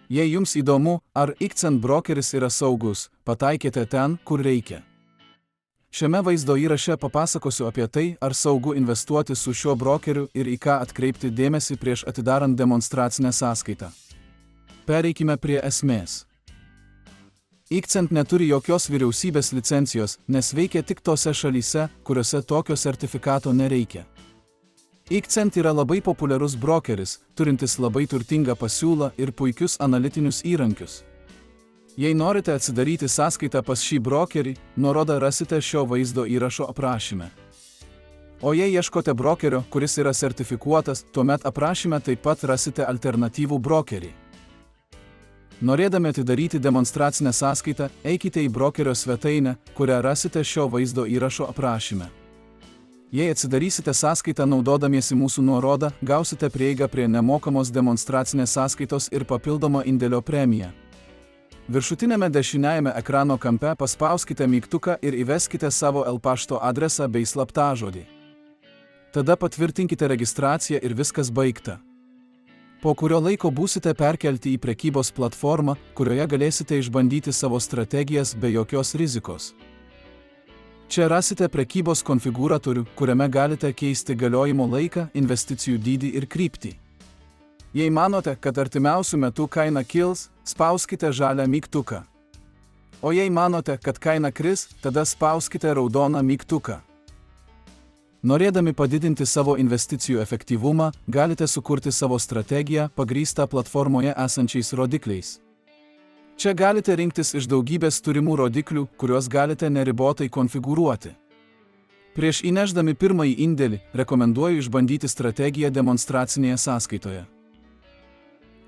Jei jums įdomu, ar Ikcent brokeris yra saugus, pataikėte ten, kur reikia. Šiame vaizdo įraše papasakosiu apie tai, ar saugu investuoti su šiuo brokeriu ir į ką atkreipti dėmesį prieš atidarant demonstracinę sąskaitą. Pereikime prie esmės. Ikcent neturi jokios vyriausybės licencijos, nes veikia tik tose šalyse, kuriuose tokio sertifikato nereikia. Ikcent yra labai populiarus brokeris, turintis labai turtingą pasiūlą ir puikius analitinius įrankius. Jei norite atsidaryti sąskaitą pas šį brokerį, nuorodą rasite šio vaizdo įrašo aprašyme. O jei ieškote brokerio, kuris yra sertifikuotas, tuomet aprašyme taip pat rasite alternatyvų brokerį. Norėdami atidaryti demonstracinę sąskaitą, eikite į brokerio svetainę, kurią rasite šio vaizdo įrašo aprašyme. Jei atsidarysite sąskaitą naudodamiesi mūsų nuorodą, gausite prieigą prie nemokamos demonstracinės sąskaitos ir papildomą indėlio premiją. Viršutinėme dešiniajame ekrano kampe paspauskite mygtuką ir įveskite savo pašto adresą bei slaptažodį. Tada patvirtinkite registraciją ir viskas baigta. Po kurio laiko būsite perkelti į prekybos platformą, kurioje galėsite išbandyti savo strategijas be jokios rizikos. Čia rasite prekybos konfigūratorių, kuriame galite keisti galiojimo laiką, investicijų dydį ir kryptį. Jei manote, kad artimiausiu metu kaina kils, spauskite žalią mygtuką. O jei manote, kad kaina kris, tada spauskite raudoną mygtuką. Norėdami padidinti savo investicijų efektyvumą, galite sukurti savo strategiją pagrįstą platformoje esančiais rodikliais. Čia galite rinktis iš daugybės turimų rodiklių, kuriuos galite neribotai konfigūruoti. Prieš įnešdami pirmąjį indėlį, rekomenduoju išbandyti strategiją demonstracinėje sąskaitoje.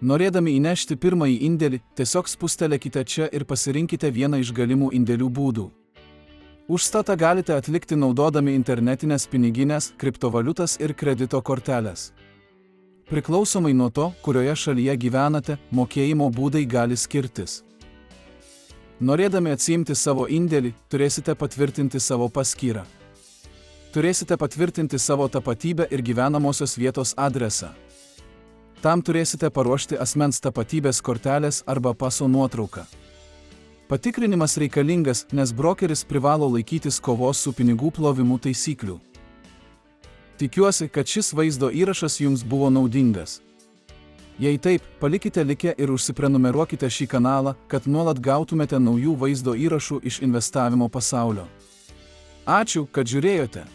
Norėdami įnešti pirmąjį indėlį, tiesiog spustelėkite čia ir pasirinkite vieną iš galimų indėlių būdų. Užstatą galite atlikti naudodami internetinės piniginės, kriptovaliutas ir kredito korteles. Priklausomai nuo to, kurioje šalyje gyvenate, mokėjimo būdai gali skirtis. Norėdami atsiimti savo indėlį, turėsite patvirtinti savo paskyrą. Turėsite patvirtinti savo tapatybę ir gyvenamosios vietos adresą. Tam turėsite paruošti asmens tapatybės kortelės arba paso nuotrauką. Patikrinimas reikalingas, nes brokeris privalo laikytis kovos su pinigų plovimu taisyklių. Tikiuosi, kad šis vaizdo įrašas jums buvo naudingas. Jei taip, palikite like ir užsiprenumeruokite šį kanalą, kad nuolat gautumėte naujų vaizdo įrašų iš investavimo pasaulio. Ačiū, kad žiūrėjote.